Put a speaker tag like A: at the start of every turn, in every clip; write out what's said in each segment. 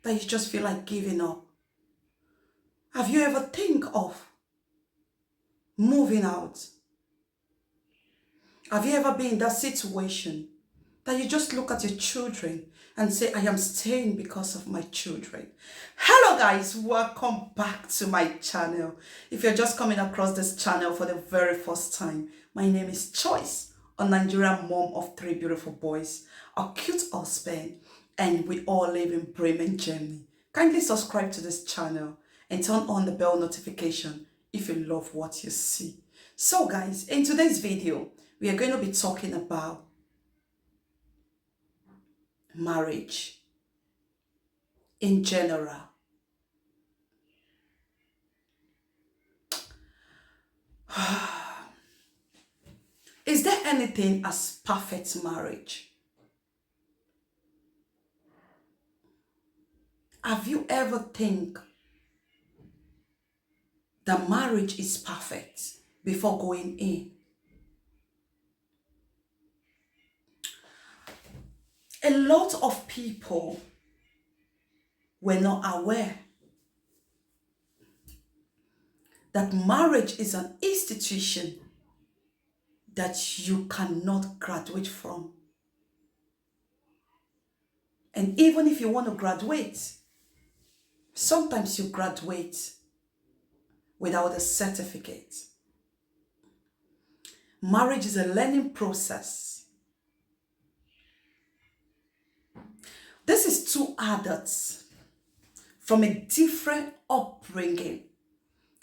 A: that you just feel like giving up? Have you ever think of moving out? Have you ever been in that situation that you just look at your children and say, I am staying because of my children? Hello guys, welcome back to my channel. If you're just coming across this channel for the very first time, my name is Choice, a Nigerian mom of 3 beautiful boys, a cute husband, and we all live in Bremen, Germany. Kindly subscribe to this channel and turn on the bell notification if you love what you see. So guys, in today's video, we are going to be talking about marriage in general. Is there anything as perfect marriage? Have you ever think that marriage is perfect before going in? A lot of people were not aware that marriage is an institution that you cannot graduate from. And even if you want to graduate, sometimes you graduate without a certificate. Marriage is a learning process. This is two adults from a different upbringing,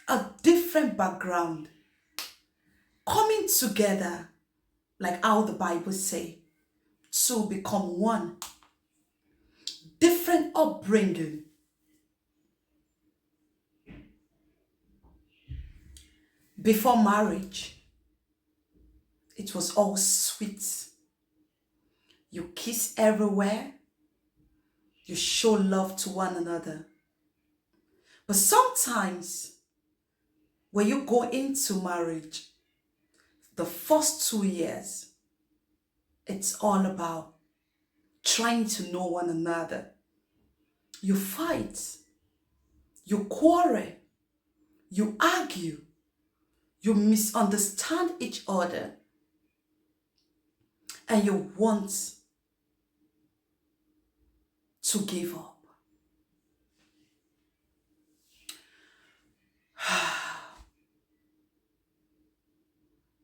A: a different background, coming together, like how the Bible says, to become one. Different upbringing. Before marriage, it was all sweet. You kiss everywhere. You show love to one another. But sometimes, when you go into marriage, the first 2 years, it's all about trying to know one another. You fight, you quarrel, you argue, you misunderstand each other, and you want to give up.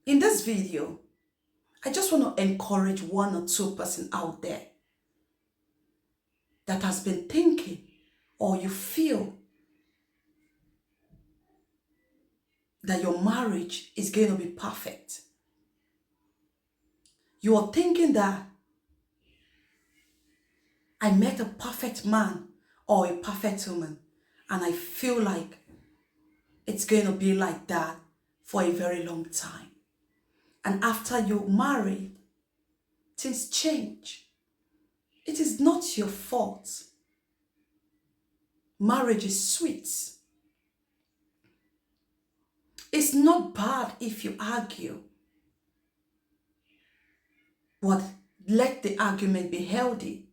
A: In this video, I just want to encourage 1 or 2 person out there that has been thinking, or you feel that your marriage is going to be perfect. You are thinking that I met a perfect man or a perfect woman, and I feel like it's going to be like that for a very long time. And after you marry, things change. It is not your fault. Marriage is sweet. It's not bad if you argue, but let the argument be healthy.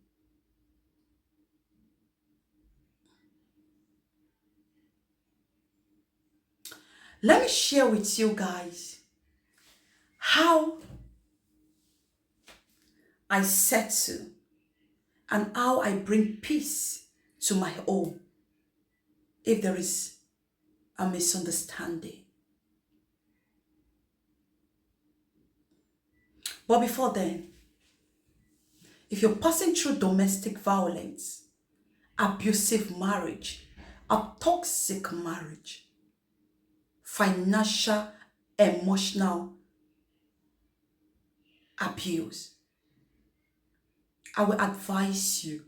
A: Let me share with you guys how I settle and how I bring peace to my home if there is a misunderstanding. But before then, if you're passing through domestic violence, abusive marriage, a toxic marriage, financial, emotional abuse, I will advise you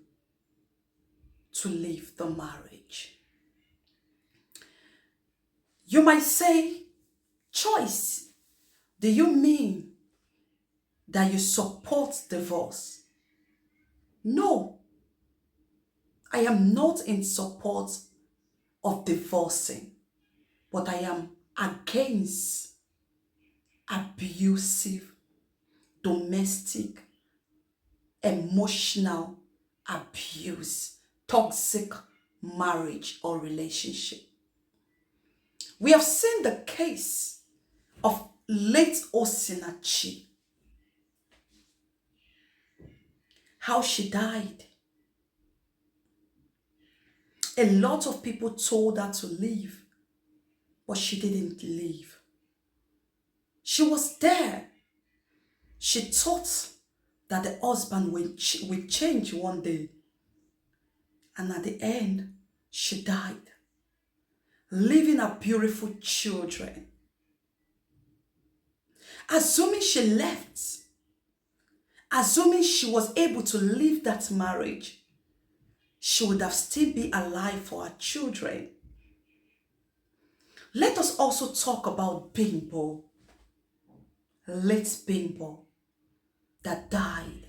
A: to leave the marriage. You might say, Choice, do you mean that you support divorce? No, I am not in support of divorcing, but I am against abusive, domestic, emotional abuse toxic marriage or relationship. We have seen the case of late Osinachi, how she died. A lot of people told her to leave, but she didn't leave. She was there. She thought that the husband will change one day. And at the end, she died, leaving her beautiful children. Assuming she left, assuming she was able to leave that marriage, she would have still been alive for her children. Let us also talk about Bimbo, late Bimbo, that died.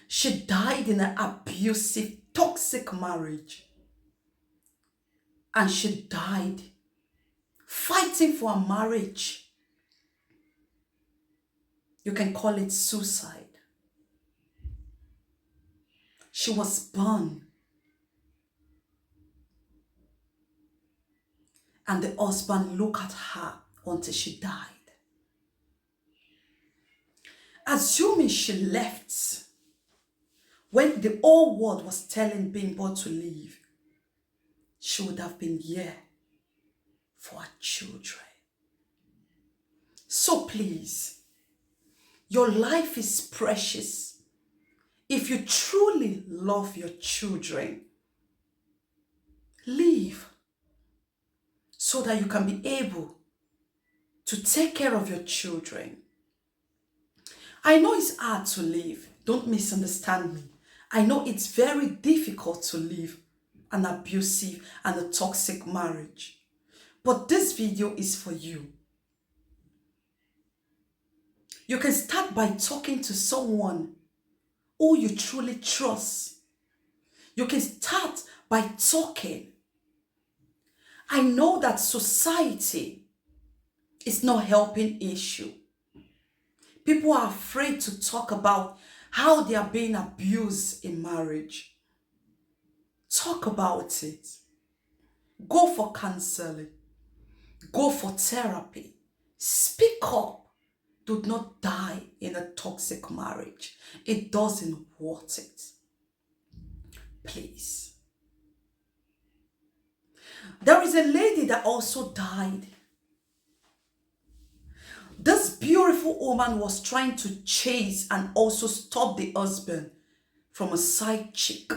A: She died in an abusive, toxic marriage. And she died fighting for a marriage. You can call it suicide. She was burned. And the husband looked at her until she died. Assuming she left when the whole world was telling Bimbo to leave, she would have been here for her children. So please, your life is precious. If you truly love your children, leave so that you can be able to take care of your children. I know it's hard to leave. Don't misunderstand me. I know it's very difficult to leave an abusive and a toxic marriage. But this video is for you. You can start by talking to someone who you truly trust. You can start by talking. I know that society is not helping issue. People are afraid to talk about how they are being abused in marriage. Talk about it. Go for counseling. Go for therapy. Speak up. Do not die in a toxic marriage. It doesn't worth it. Please. There is a lady that also died. This beautiful woman was trying to chase and also stop the husband from a side chick.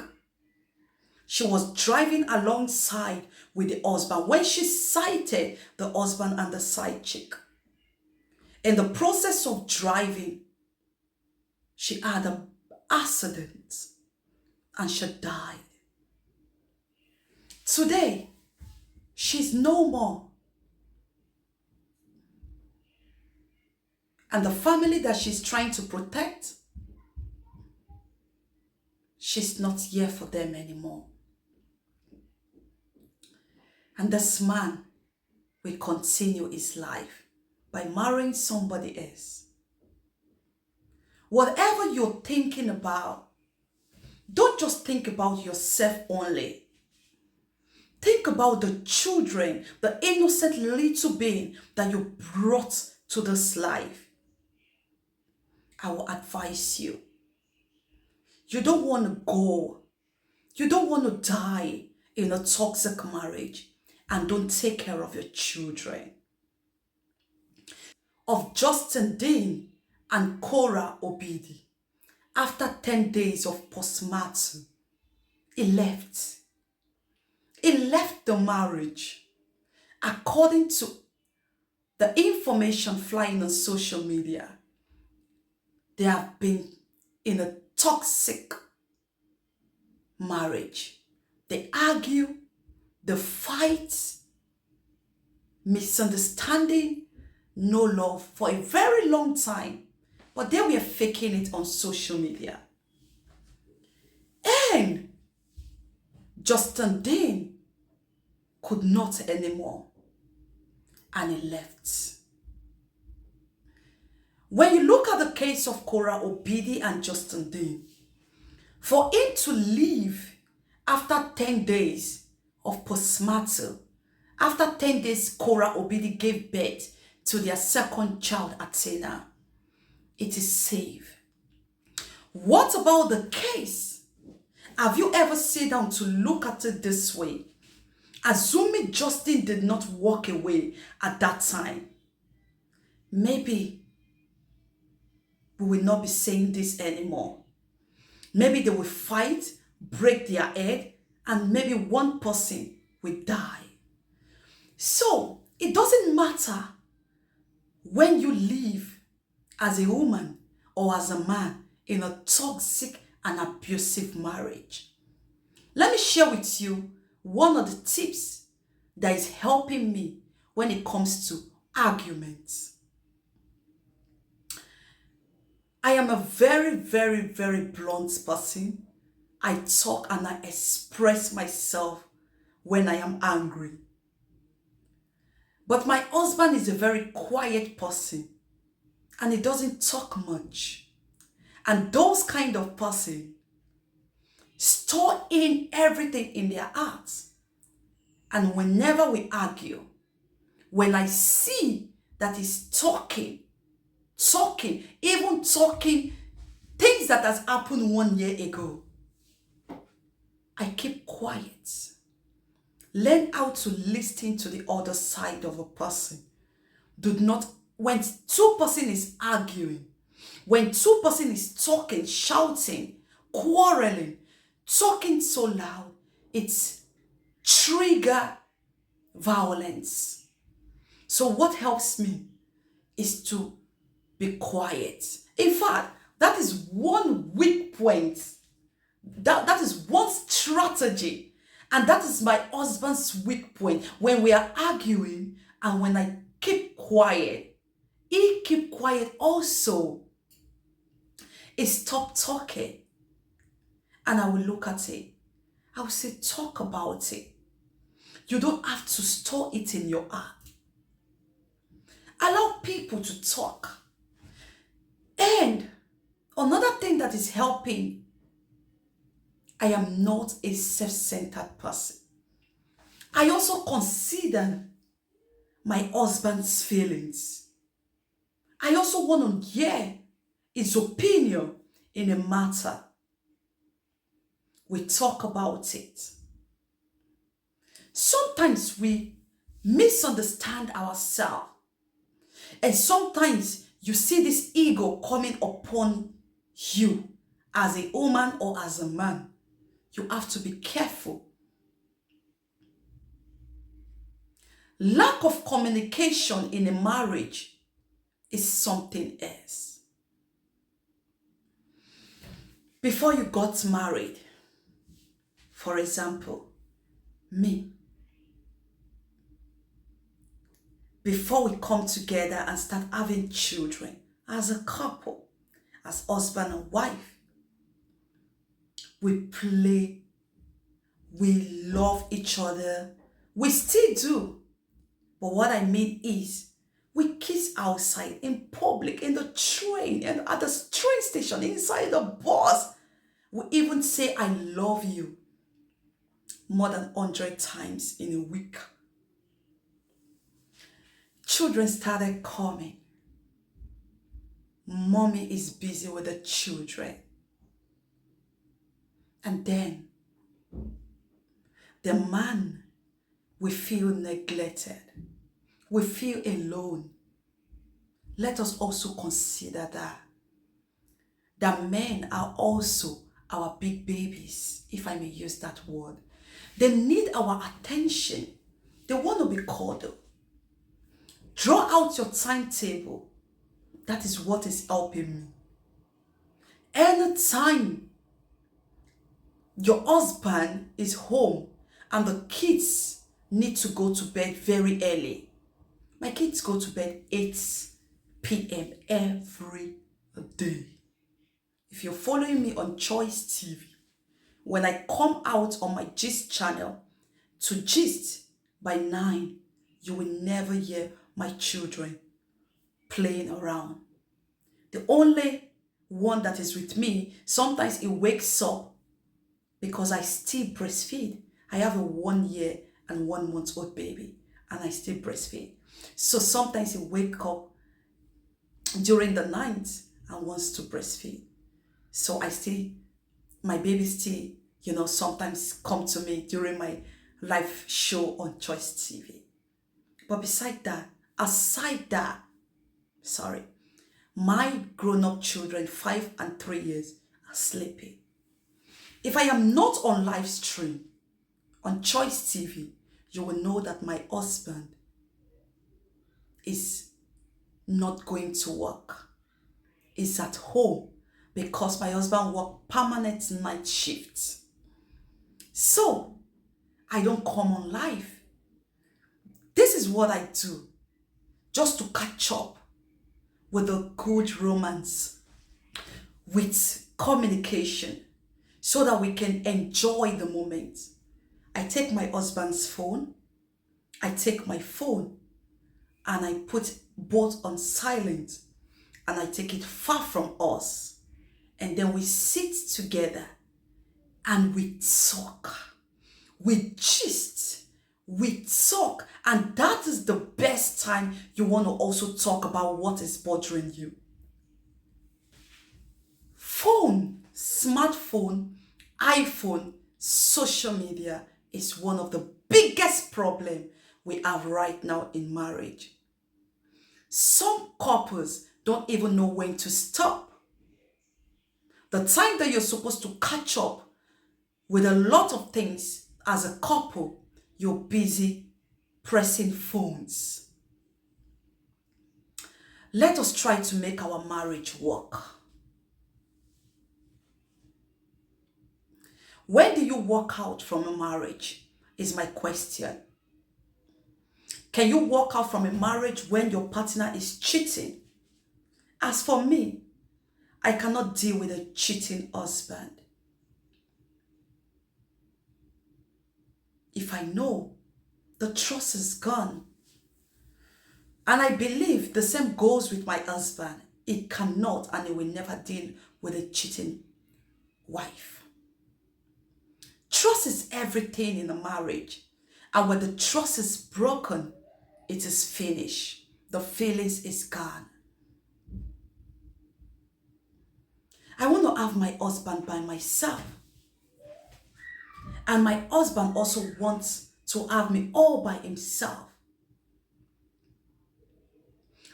A: She was driving alongside with the husband when she sighted the husband and the side chick. In the process of driving, she had an accident and she died. Today, she's no more. And the family that she's trying to protect, she's not here for them anymore. And this man will continue his life by marrying somebody else. Whatever you're thinking about, don't just think about yourself only. Think about the children, the innocent little being that you brought to this life. I will advise you. You don't want to go. You don't want to die in a toxic marriage and don't take care of your children. Of Justin Dean and Cora Obidi, after 10 days of postmortem, he left. He left the marriage. According to the information flying on social media, they have been in a toxic marriage. They argue, they fight, misunderstanding, no love for a very long time. But they were faking it on social media. And Justin Dean could not anymore. And he left. When you look at the case of Cora Obidi and Justin Dean, For him to leave after 10 days of postmortem, after 10 days, Korah Obedi gave birth to their second child, Athena. It is safe. What about the case? Have you ever sat down to look at it this way? Assuming Justin did not walk away at that time, maybe we will not be saying this anymore. Maybe they will fight, break their head, and maybe one person will die. So it doesn't matter when you live as a woman or as a man in a toxic and abusive marriage. Let me share with you one of the tips that is helping me when it comes to arguments. I am a very, very, very blunt person. I talk and I express myself when I am angry. But my husband is a very quiet person and he doesn't talk much. And those kind of person store in everything in their hearts. And whenever we argue, when I see that he's talking, even talking things that has happened 1 year ago, I keep quiet. Learn how to listen to the other side of a person. Do not, when two person is arguing, when two person is talking, shouting, quarreling, talking so loud, it's trigger violence. So what helps me is to be quiet. In fact, that is one weak point. That is one strategy. And that is my husband's weak point. When we are arguing and when I keep quiet, he keep quiet also. He stop talking. And I will look at it. I will say, talk about it. You don't have to store it in your heart. Allow people to talk. And another thing that is helping, I am not a self-centered person. I also consider my husband's feelings. I also want to hear his opinion in a matter. We talk about it. Sometimes we misunderstand ourselves. And sometimes you see this ego coming upon you as a woman or as a man. You have to be careful. Lack of communication in a marriage is something else. Before you got married, for example, me, before we come together and start having children as a couple, as husband and wife, we play, we love each other, we still do. But what I mean is, we kiss outside, in public, in the train, and at the train station, inside the bus. We even say, I love you, more than 100 times in a week. Children started coming. Mommy is busy with the children. And then the man will feel neglected. We feel alone. Let us also consider that men are also our big babies, if I may use that word. They need our attention. They want to be cuddled. Draw out your timetable. That is what is helping me. Anytime your husband is home and the kids need to go to bed very early. My kids go to bed 8 p.m. every day. If you're following me on Choice TV, when I come out on my Gist channel to gist by 9, you will never hear my children playing around. The only one that is with me, sometimes he wakes up because I still breastfeed. I have a 1 year and 1 month old baby and I still breastfeed. So sometimes he wake up during the night and wants to breastfeed. So my baby still, sometimes come to me during my live show on Choice TV. But aside that, sorry, my grown-up children, 5 and 3 years, are sleeping. If I am not on live stream on Choice TV, you will know that my husband is not going to work. He's at home because my husband works permanent night shifts. So I don't come on live. This is what I do just to catch up with a good romance, with communication, so that we can enjoy the moment. I take my husband's phone, I take my phone, and I put both on silent, and I take it far from us. And then we sit together and we talk. We gist, we talk, and that is the best time you want to also talk about what is bothering you. Phone, smartphone, iPhone, social media is one of the biggest problems we have right now in marriage. Some couples don't even know when to stop. The time that you're supposed to catch up with a lot of things as a couple, you're busy pressing phones. Let us try to make our marriage work. When do you walk out from a marriage is my question. Can you walk out from a marriage when your partner is cheating? As for me, I cannot deal with a cheating husband. If I know the trust is gone, and I believe the same goes with my husband, he cannot and he will never deal with a cheating wife. Trust is everything in a marriage. And when the trust is broken, it is finished. The feelings is gone. I want to have my husband by myself. And my husband also wants to have me all by himself.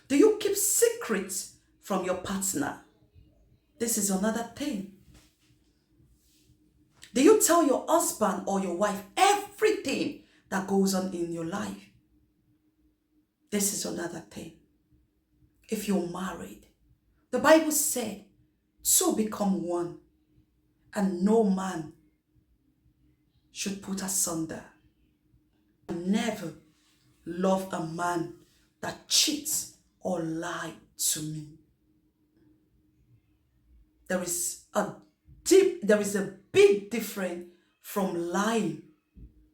A: Do you keep secrets from your partner? This is another thing. Do you tell your husband or your wife everything that goes on in your life? This is another thing. If you're married, the Bible said, two become one, and no man should put asunder. Never love a man that cheats or lies to me. There is a big difference from lying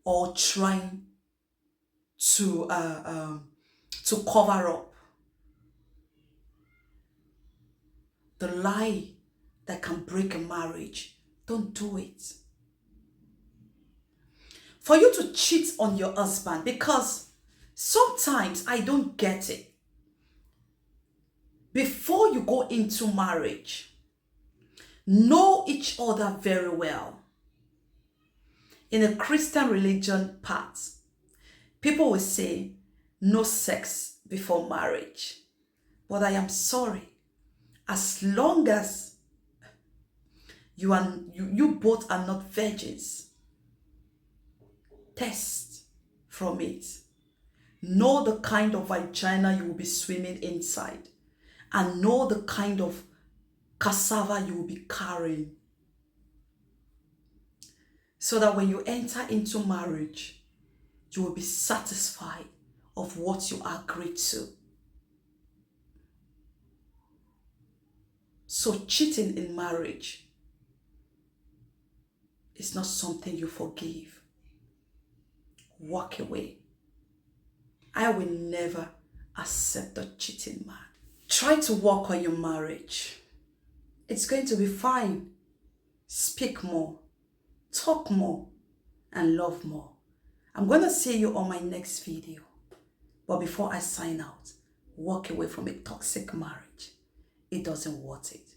A: or trying to cover up. The lie that can break a marriage, don't do it. For you to cheat on your husband, because sometimes I don't get it. Before you go into marriage, know each other very well. In a Christian religion part, people will say no sex before marriage. But I am sorry, as long as you both are not virgins, test from it. Know the kind of vagina you will be swimming inside, and know the kind of cassava you will be carrying, so that when you enter into marriage, you will be satisfied of what you agreed to. So cheating in marriage is not something you forgive. Walk away. I will never accept a cheating man. Try to work on your marriage. It's going to be fine. Speak more. talk more, and love more. I'm going to see you on my next video. But before I sign out, walk away from a toxic marriage. It doesn't worth it.